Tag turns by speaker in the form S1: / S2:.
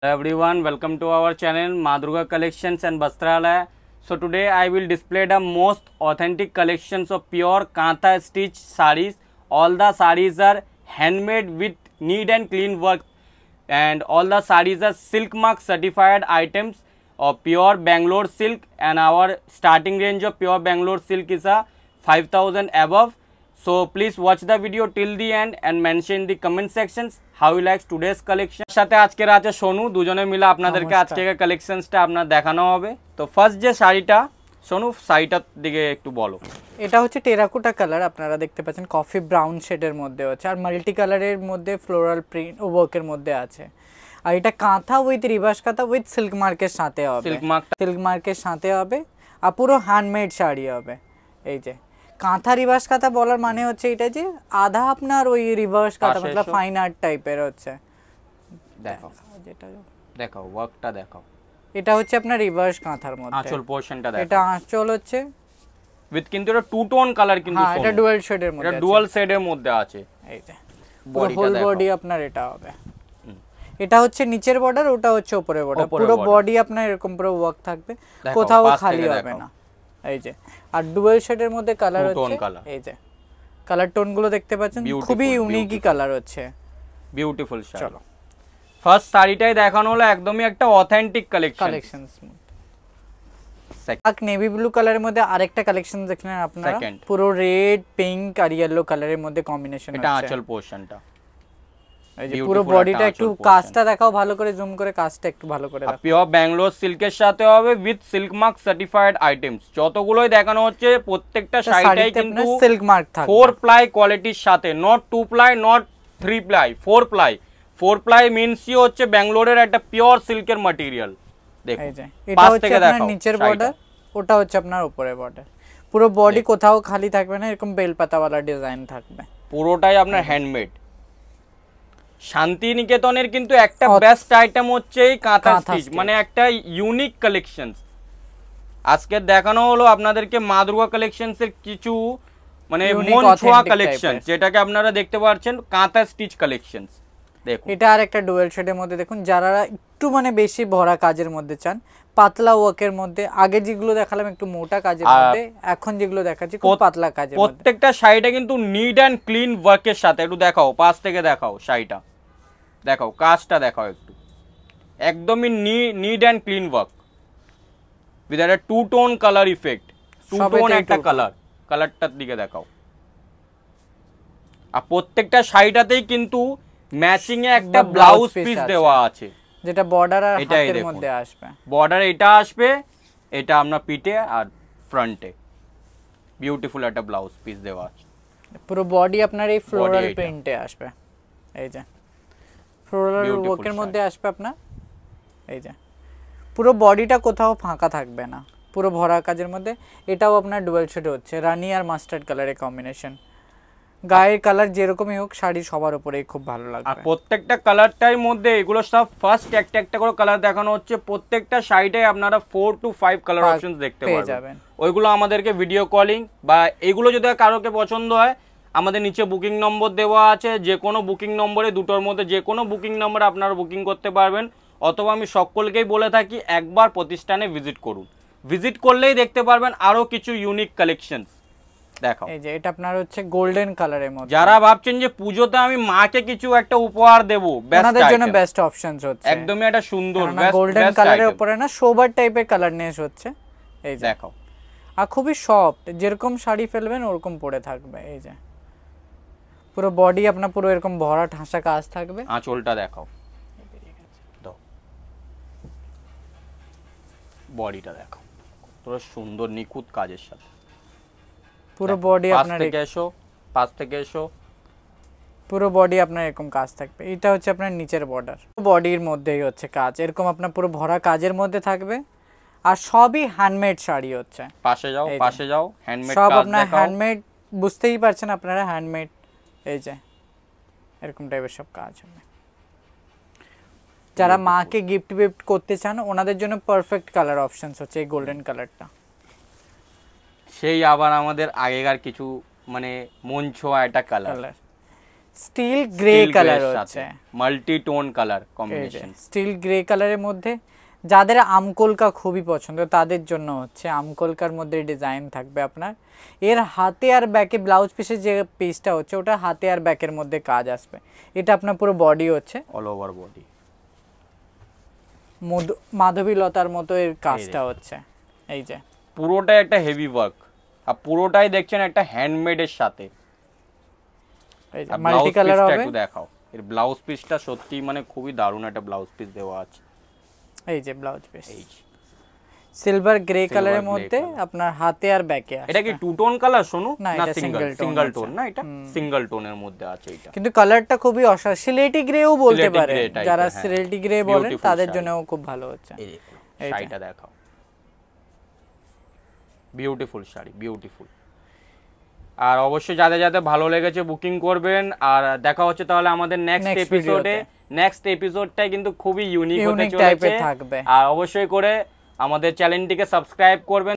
S1: Hello everyone, welcome to our channel Ma Durga Collections and Vastralaya. So today I will display the most authentic collections of pure Kantha stitch sarees. All the sarees are handmade with neat and clean work, and all the sarees are silk mark certified items of pure Bangalore silk, and our starting range of pure Bangalore silk is a 5000 above. So please watch the video till the end and mention in the comment sections how you like today's collection. সাথে আজকের আছে সোনু, দুজনে মিলে আপনাদেরকে আজকে কালেকশনসটা আপনাদের দেখানো হবে। তো ফার্স্ট যে শাড়িটা, সোনু শাড়িটার দিকে একটু বলো।
S2: এটা হচ্ছে টেরাকোটা কালার, আপনারা দেখতে পাচ্ছেন কফি ব্রাউন শেডের মধ্যে আছে, আর মাল্টি কালারের মধ্যে ফ্লোরাল প্রিন্ট ওয়ার্কের মধ্যে আছে। আর এটা কাঁথা উইথ রিভার্স কাঁথা উইথ সিল্ক মার্কের সাথে হবে, সিল্ক মার্কের সাথে হবে, আর পুরো হ্যান্ডমেড শাড়ি হবে। এই যে কাঁথা রিভার্স কাঁথা বলার মানে হচ্ছে এটা যে আধা আপনার ওই রিভার্স কাঁথা मतलब ফাইন আর্ট টাইপের হচ্ছে।
S1: দেখো যেটা দেখাও, ওয়ার্কটা দেখাও।
S2: এটা হচ্ছে আপনার রিভার্স কাঁথার মধ্যে
S1: আঁচল পোরশনটা দেখো।
S2: এটা আঁচল হচ্ছে
S1: উইথ কিন্তু এটা টু টোন কালার, কিন্তু
S2: হ্যাঁ এটা ডুয়াল শেডের মধ্যে,
S1: এটা ডুয়াল শেডের মধ্যে আছে।
S2: এই যে হোল বডি আপনার এটা হবে। এটা হচ্ছে নিচের বর্ডার, ওটা হচ্ছে উপরের বর্ডার, পুরো বডি আপনার এরকম পুরো ওয়ার্ক থাকবে, কোথাও খালি হবে না। এই যে আর ডুয়াল শেডের মধ্যে কালার হচ্ছে, এই যে কালার টোন গুলো দেখতে পাচ্ছেন, খুবই ইউনিকই কালার হচ্ছে,
S1: বিউটিফুল শাড়ি। চলো ফার্স্ট শাড়িটাই দেখানো হলো, একদমই একটা অথেন্টিক
S2: কালেকশনস। নেভি ব্লু কালারের মধ্যে আরেকটা কালেকশন দেখলেন আপনারা, পুরো রেড পিঙ্ক আর ইয়েলো কালারের মধ্যে কম্বিনেশন আছে।
S1: এটা আঁচল পোরশনটা,
S2: এই যে পুরো বডিটা একটু কাজটা দেখাও ভালো করে, জুম করে কাজটা একটু ভালো করে দেখাও।
S1: পিওর ব্যাঙ্গালোর সিল্কের সাথে হবে with silk mark certified items. যতগুলোই দেখানো হচ্ছে প্রত্যেকটা শাড়িটাই কিন্তু
S2: সিল্ক মার্ক থাকবে,
S1: 4 প্লাই কোয়ালিটির সাথে, not 2 ply, not 3 ply, 4 ply. 4 ply মিন্সই হচ্ছে ব্যাঙ্গালোরের একটা পিওর সিল্কের ম্যাটেরিয়াল। দেখো
S2: এই যে এটা হচ্ছে আপনার নিচের বর্ডার, ওটা হচ্ছে আপনার উপরের বর্ডার, পুরো বডি কোথাও খালি থাকবে না, এরকম বেল পাতাওয়ালা ডিজাইন থাকবে,
S1: পুরোটাই আপনার হ্যান্ডমেড। শান্তিনিকেতনের কিন্তু একটা বেস্ট আইটেম হচ্ছে এই কাঁথা স্টিচ, মানে একটা ইউনিক কালেকশনস। আজকে দেখানো হলো আপনাদেরকে মা দুর্গা কালেকশনস এর কিছু মানে মন ছোঁয়া কালেকশন, যেটাকে আপনারা দেখতে পাচ্ছেন কাঁথা স্টিচ কালেকশনস। দেখুন
S2: এটা আর একটা ডুয়াল শেডের মধ্যে, দেখুন যারা একটু মানে বেশি ভরা কাজের মধ্যে চান, পাতলা ওয়ার্কের মধ্যে, আগে যেগুলো দেখালাম একটু মোটা কাজের মধ্যে, এখন যেগুলো দেখাচ্ছি খুব পাতলা কাজের মধ্যে।
S1: প্রত্যেকটা শাড়িটা কিন্তু নিট এন্ড ক্লিন ওয়ার্কের সাথে। একটু দেখাও, পাশ থেকে দেখাও শাড়িটা, দেখাও কাজটা দেখাও একটু, একদমই neat and clean work with একটা two tone colour effect, two tone একটা কালার, কালারটার দিকে দেখাও। আর প্রত্যেকটা শাড়িটাতেই কিন্তু ম্যাচিং এ একটা ব্লাউজ পিস দেওয়া আছে,
S2: যেটা বর্ডার আর হাতের মধ্যে আসবে।
S1: বর্ডার এটা আসবে, এটা আপনার পিঠে আর ফ্রন্টে বিউটিফুল একটা ব্লাউজ পিস দেওয়া আছে।
S2: পুরো বডি আপনার এই ফ্লোরাল প্রিন্টে আসবে, এই যে ফ্লোরাল ওয়ার্কের মধ্যে আসবে আপনার। এই যে পুরো বডিটা কোথাও ফাঁকা থাকবে না, পুরো ভরা কাজের মধ্যে। এটাও আপনার ডুয়াল শেড হচ্ছে, রানী আর মাস্টার্ড কালারের কম্বিনেশন। গায়ের কালার যেরকমই হোক, শাড়ি সবার উপরেই খুব ভালো লাগবে।
S1: আর প্রত্যেকটা কালারটার মধ্যে এগুলো সব ফার্স্ট একটা একটা করে কালার দেখানো হচ্ছে। প্রত্যেকটা শাড়িটাই আপনারা 4 to 5 কালার অপশনস দেখতে পাবেন। ওইগুলো আমাদেরকে ভিডিও কলিং বা এগুলো যদি কারোকে পছন্দ হয়, আমাদের নিচে বুকিং নম্বর দেওয়া আছে, যে কোনো বুকিং নম্বরে, দুটোর মধ্যে যে কোনো বুকিং নম্বরে আপনারা বুকিং করতে পারবেন। অথবা আমি সকলকেই বলে থাকি একবার প্রতিষ্ঠানে ভিজিট করুন, ভিজিট করলেই দেখতে পারবেন আরো কিছু ইউনিক কালেকশনস। দেখাও,
S2: এই যে এটা আপনার হচ্ছে গোল্ডেন কালারের মধ্যে।
S1: যারা ভাবছেন যে পূজোতে আমি মাকে কিছু একটা উপহার দেব,
S2: আপনাদের জন্য বেস্ট অপশনস হচ্ছে,
S1: একদমই একটা সুন্দর
S2: গোল্ডেন কালারের উপরে না সোবার টাইপের কালার নিয়ে হচ্ছে। এই যে
S1: দেখাও,
S2: আর খুবই সফট, যেরকম শাড়ি ফেলবেন ওরকম পরে থাকবে। এই যে পুরো বডি আপনার পুরো এরকম ভরা ঠাসা কাজ থাকবে।
S1: আঁচলটা দেখাও, দাও বডিটা দেখাও, পুরো সুন্দর নিখুঁত কাজের সাথে
S2: পুরো বডি আপনার
S1: পাশ থেকে এসো,
S2: পুরো বডি আপনার এরকম কাজ থাকবে। এটা হচ্ছে আপনার নিচের বর্ডার, বডির মধ্যেই হচ্ছে কাজ, এরকম আপনার পুরো ভরা কাজের মধ্যে থাকবে। আর সবই হ্যান্ডমেড শাড়ি হচ্ছে।
S1: পাশে যাও, পাশে যাও, হ্যান্ডমেড
S2: সব আপনার হ্যান্ডমেড, বুঝতেই পারছেন আপনারা হ্যান্ডমেড। এই যে এরকম টাইপের সব কাজ হবে। যারা মাকে গিফট করতে চান, ওনাদের জন্য পারফেক্ট কালার অপশনস হচ্ছে এই গোল্ডেন কালারটা।
S1: সেই আবার আমাদের আগেকার কিছু মানে মন ছোঁয়া একটা কালার।
S2: স্টিল গ্রে কালার হচ্ছে,
S1: multi tone colour combination.
S2: Still grey কালারের মধ্যে যাদের আমকলকা খুবই পছন্দ তাদের জন্য হচ্ছে, আমকলকার মধ্যে ডিজাইন থাকবে আপনার। এর হাতে আর ব্যাকে ব্লাউজ পিসের যে পিসটা হচ্ছে ওটা হাতে আর ব্যাকের মধ্যে কাজ আসবে। এটা আপনার পুরো বডি হচ্ছে,
S1: অল ওভার বডি
S2: মাধবী লতার মতো এর কাজটা হচ্ছে। এই যে
S1: পুরোটাই একটা হেভি ওয়ার্ক, আর পুরোটাই দেখছেন একটা হ্যান্ডমেড এর সাথে।
S2: এই যে মাল্টি কালার হবে।
S1: একটু দেখাও এর ব্লাউজ পিসটা, সত্যি মানে খুবই দারুণ একটা ব্লাউজ পিস দেওয়া আছে।
S2: এই যে ব্লাউজ পিস
S1: এই
S2: সিলভার গ্রে কালারের মধ্যে আপনার হাতে আর ব্যাকে আছে।
S1: এটা কি টু টোন কালার সোনু?
S2: না, এটা
S1: সিঙ্গেল টোন না, এটা সিঙ্গেল টোনের মধ্যে আছে এটা।
S2: কিন্তু কালারটা খুবই অসাধারণ, সিলেটি গ্রেও বলতে পারে, যারা সিলেটি গ্রে বলেন তাদের জন্যও খুব ভালো হচ্ছে।
S1: এই শাড়িটা দেখাও, বিউটিফুল শাড়ি, বিউটিফুল। আর অবশ্যই যাদের যাদের ভালো লেগেছে বুকিং করবেন। আর দেখা হচ্ছে তাহলে আমাদের নেক্সট এপিসোডে। নেক্সট এপিসোডটাই কিন্তু খুবই ইউনিক হতে চলেছে, আর অবশ্যই করে আমাদের চ্যানেলটিকে সাবস্ক্রাইব করবেন।